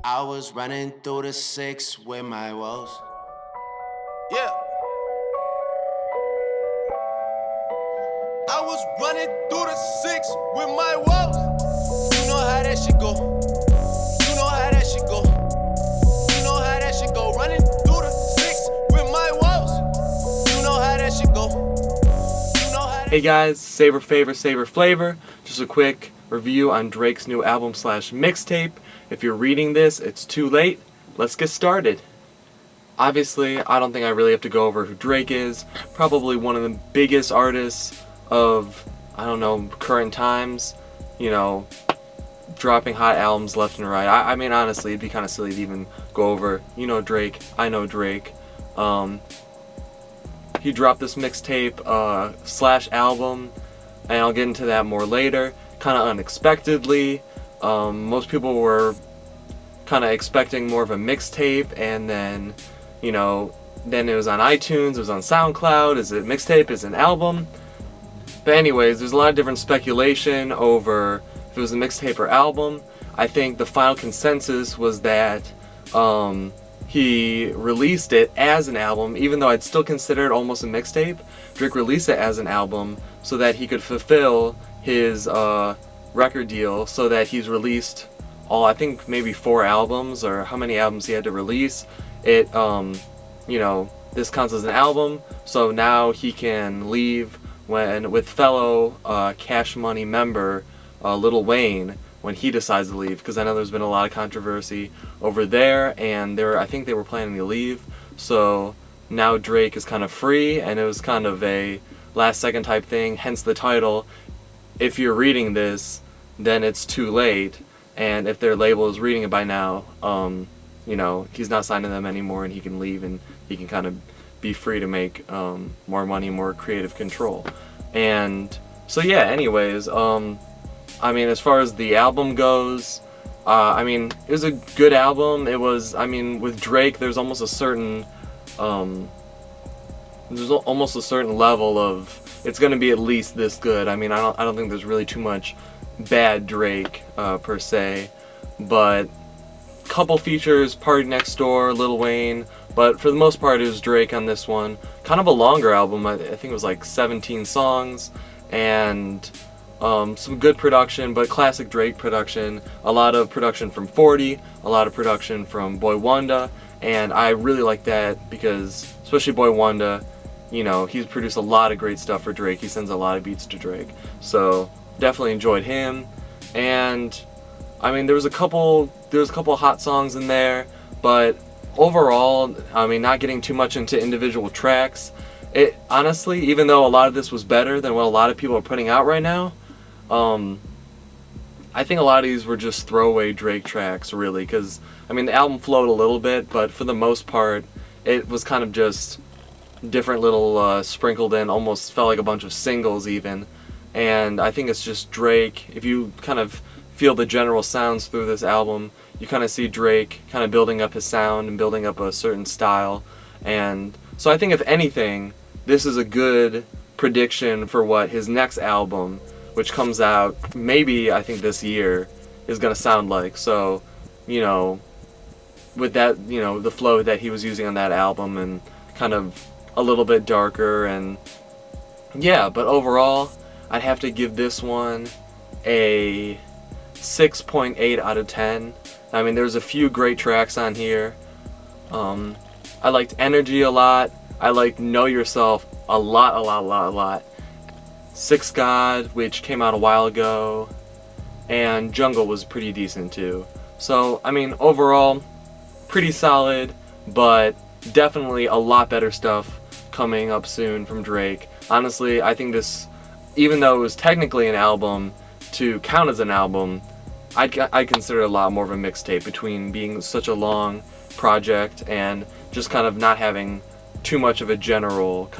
I was running through the six with my woes. Yeah. I was running through the six with my woes. You know how that shit go. You know how that shit go. You know how that shit go. Running through the six with my woes. You know how that shit go. You know how that. Hey guys, Savor, Savor, Flavor. Just a quick review on Drake's new album / mixtape. If you're reading this, it's too late. Let's get started. Obviously, I don't think I really have to go over who Drake is. Probably one of the biggest artists of, I don't know, current times. You know, dropping hot albums left and right. I mean, honestly, it'd be kind of silly to even go over. You know Drake, I know Drake. He dropped this mixtape / album, and I'll get into that more later. Kind of unexpectedly. Most people were kind of expecting more of a mixtape, and then, you know, then it was on iTunes, it was on SoundCloud. Is it mixtape? Is it an album? But anyways, there's a lot of different speculation over if it was a mixtape or album. I think the final consensus was that he released it as an album, even though I'd still consider it almost a mixtape. Drake released it as an album so that he could fulfill his record deal, so that he's released all, I think maybe 4 albums, or how many albums he had to release. It, you know, this counts as an album, so now he can leave with fellow Cash Money member Lil Wayne when he decides to leave, because I know there's been a lot of controversy over there, and I think they were planning to leave. So now Drake is kind of free, and it was kind of a last second type thing, hence the title. If you're reading this, then it's too late, and if their label is reading it by now, you know, he's not signing them anymore, and he can leave, and he can kind of be free to make more money, more creative control. And so yeah, anyways, I mean, as far as the album goes, I mean, it was a good album. It was, I mean, with Drake, there's almost a certain level of it's going to be at least this good. I mean, I don't think there's really too much bad Drake per se, but couple features, Party Next Door, Lil Wayne, but for the most part it was Drake on this one. Kind of a longer album. I think it was like 17 songs, and some good production, but classic Drake production. A lot of production from 40, a lot of production from Boy Wonder, and I really like that because, especially Boy Wonder, you know, he's produced a lot of great stuff for Drake. He sends a lot of beats to Drake, so definitely enjoyed him. And I mean, there was a couple hot songs in there, but overall, I mean, not getting too much into individual tracks, it honestly, even though a lot of this was better than what a lot of people are putting out right now, I think a lot of these were just throwaway Drake tracks, really, because I mean, the album flowed a little bit, but for the most part, it was kind of just different little sprinkled in, almost felt like a bunch of singles even. And I think it's just Drake. If you kind of feel the general sounds through this album, you kind of see Drake kind of building up his sound and building up a certain style. And so I think, if anything, this is a good prediction for what his next album, which comes out maybe, I think, this year, is going to sound like. So, you know, with that, you know, the flow that he was using on that album, and kind of a little bit darker, and yeah, but overall, I'd have to give this one a 6.8 out of 10. I mean, there's a few great tracks on here. I liked Energy a lot. I liked Know Yourself a lot. Six God, which came out a while ago, and Jungle was pretty decent too. So, I mean, overall, pretty solid, but definitely a lot better stuff coming up soon from Drake. Honestly, I think this, even though it was technically an album, to count as an album, I'd consider it a lot more of a mixtape, between being such a long project and just kind of not having too much of a general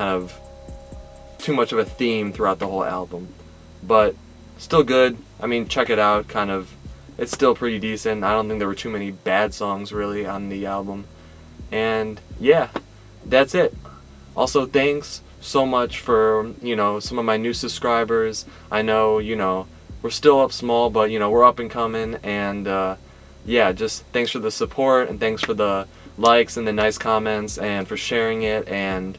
too much of a theme throughout the whole album. But still good. I mean, check it out. It's still pretty decent. I don't think there were too many bad songs really on the album. And yeah, that's it. Also, thanks so much for, you know, some of my new subscribers. I know, you know, we're still up small, but, you know, we're up and coming, and yeah, just thanks for the support, and thanks for the likes and the nice comments, and for sharing it. And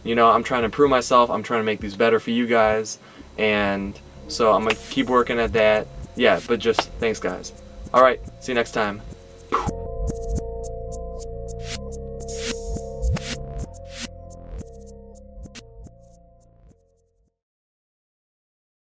you know, I'm trying to improve myself. I'm trying to make these better for you guys, and so I'm gonna keep working at that. Yeah, but just thanks, guys. All right, see you next time.